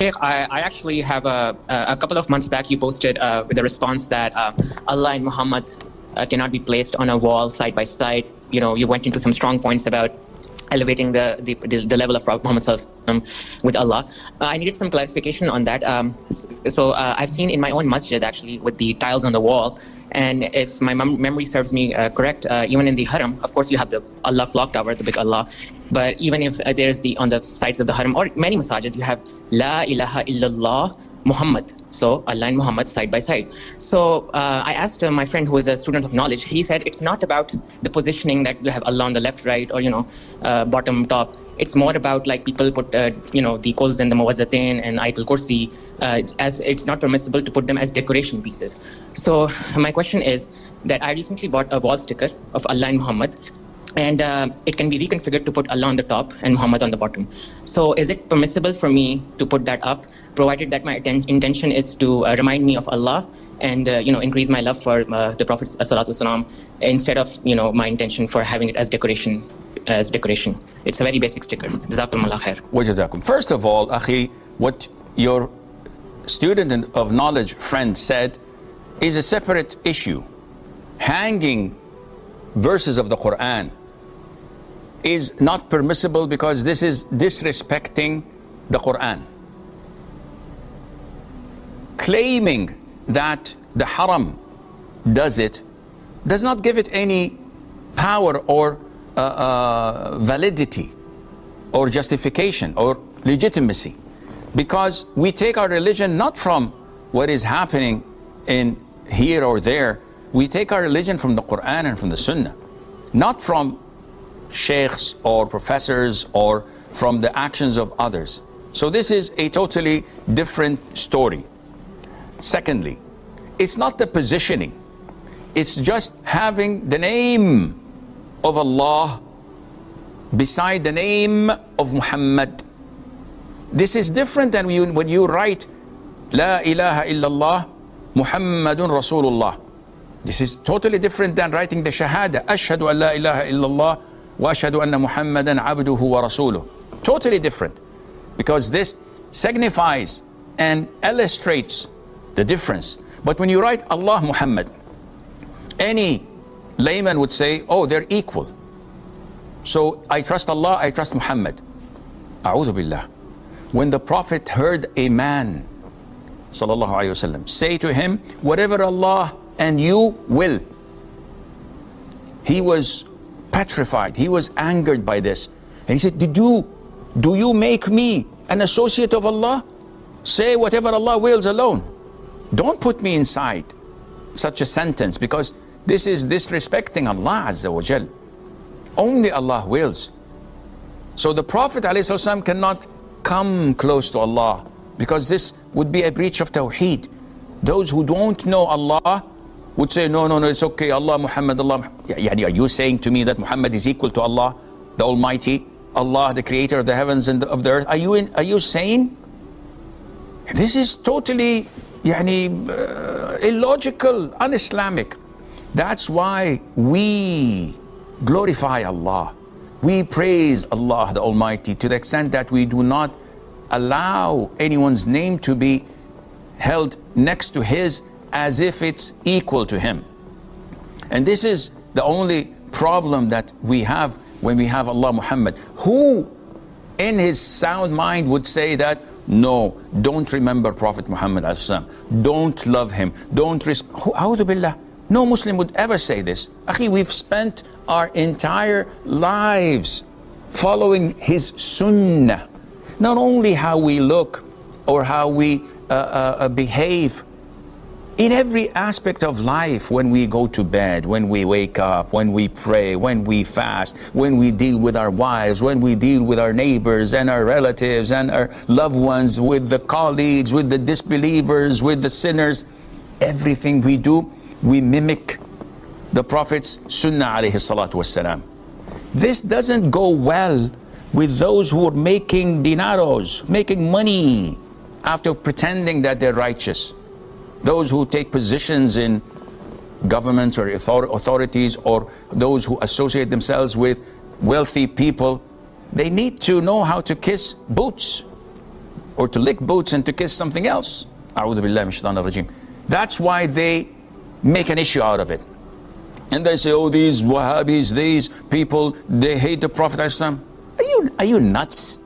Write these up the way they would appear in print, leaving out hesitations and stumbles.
I actually have a couple of months back, you posted with a response that Allah and Muhammad cannot be placed on a wall side by side. You know, you went into some strong points about elevating the level of Prophet Muhammad with Allah. I needed some clarification on that. So I've seen in my own masjid actually with the tiles on the wall, and if my memory serves me correct, even in the haram, of course you have the Allah clock tower, the big Allah, but even if there's on the sides of the haram or many masajid, you have La ilaha illallah Muhammad, so Allah and Muhammad side by side. So I asked my friend who is a student of knowledge. He said it's not about the positioning that you have Allah on the left, right, or bottom, top. It's more about like people put the Quls and the Muwazzatain and Ayatul Kursi as it's not permissible to put them as decoration pieces. So my question is that I recently bought a wall sticker of Allah and Muhammad, and it can be reconfigured to put Allah on the top and Muhammad on the bottom. So is it permissible for me to put that up, provided that my intention is to remind me of Allah and increase my love for the Prophet ﷺ, instead of my intention for having it as decoration? It's a very basic sticker. Jazakumullah khair. Wa jazakum. First of all, Akhi, what your student of knowledge friend said is a separate issue. Hanging verses of the Quran is not permissible because this is disrespecting the Quran. Claiming that the haram does it does not give it any power or validity or justification or legitimacy, because we take our religion not from what is happening in here or there. We take our religion from the Quran and from the Sunnah, not from sheikhs or professors or from the actions of others. So this is a totally different story. Secondly, it's not the positioning. It's just having the name of Allah beside the name of Muhammad. This is different than when you write La ilaha illallah Muhammadun Rasulullah. This is totally different than writing the Shahada, Ashhadu an la ilaha illallah wa ashhadu anna Muhammadan abduhu wa rasuluh. Totally different, because this signifies and illustrates the difference. But when you write Allah Muhammad, any layman would say, oh, they're equal. So I trust Allah, I trust Muhammad. A'udhu billah. When the Prophet heard a man, sallallahu alayhi wasallam, say to him, whatever Allah and you will, he was petrified, he was angered by this. And he said, do you make me an associate of Allah? Say whatever Allah wills alone. Don't put me inside such a sentence, because this is disrespecting Allah Azza wa Jal. Only Allah wills. So the Prophet ﷺ cannot come close to Allah, because this would be a breach of Tawheed. Those who don't know Allah would say, no, it's okay, Allah, Muhammad, Allah. Are you saying to me that Muhammad is equal to Allah, the Almighty, Allah, the creator of the heavens and of the earth? Are you sane? This is totally illogical, un-Islamic. That's why we glorify Allah. We praise Allah the Almighty to the extent that we do not allow anyone's name to be held next to His as if it's equal to Him. And this is the only problem that we have when we have Allah Muhammad. Who in his sound mind would say that, no, don't remember Prophet Muhammad, don't love him, don't respect? A'udhu billah. No Muslim would ever say this. Akhi, we've spent our entire lives following his sunnah. Not only how we look or how we behave, in every aspect of life, when we go to bed, when we wake up, when we pray, when we fast, when we deal with our wives, when we deal with our neighbors and our relatives and our loved ones, with the colleagues, with the disbelievers, with the sinners, everything we do, we mimic the Prophet's sunnah alayhi salatu wassalam. This doesn't go well with those who are making dinaros, making money after pretending that they're righteous. Those who take positions in governments or authorities, or those who associate themselves with wealthy people, they need to know how to kiss boots. or to lick boots and to kiss something else. A'udhu billahi minash shaitanir rajim. That's why they make an issue out of it. And they say, oh, these Wahhabis, these people, they hate the Prophet ﷺ. Are you nuts?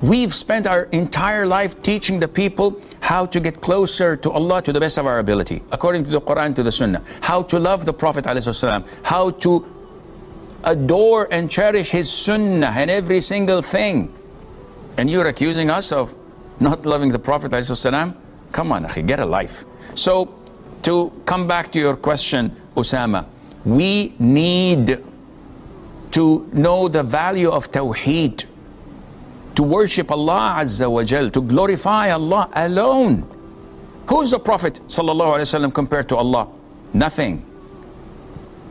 We've spent our entire life teaching the people how to get closer to Allah to the best of our ability, according to the Quran, to the Sunnah, how to love the Prophet ﷺ, how to adore and cherish his Sunnah and every single thing. And you're accusing us of not loving the Prophet ﷺ? Come on, akhi, get a life. So, to come back to your question, Usama, we need to know the value of Tawheed, to worship Allah Azza wa Jal, to glorify Allah alone. Who's the Prophet sallallahu alaihi wasallam compared to Allah? Nothing.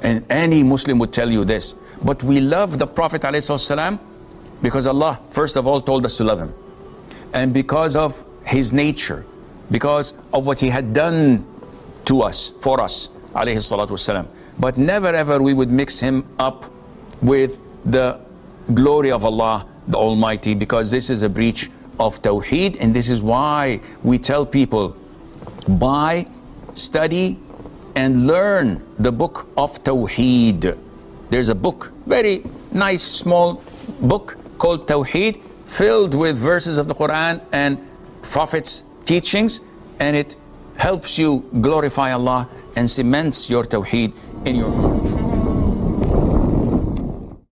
And any Muslim would tell you this. But we love the Prophet alayhi salam because Allah, first of all, told us to love him. And because of his nature, because of what he had done to us, for us, alayhi salatu wasalam. But never ever we would mix him up with the glory of Allah the Almighty, because this is a breach of Tawheed. And this is why we tell people, buy, study, and learn the book of Tawheed. There's a book, very nice small book called Tawheed, filled with verses of the Quran and Prophet's teachings, and it helps you glorify Allah and cements your Tawheed in your heart.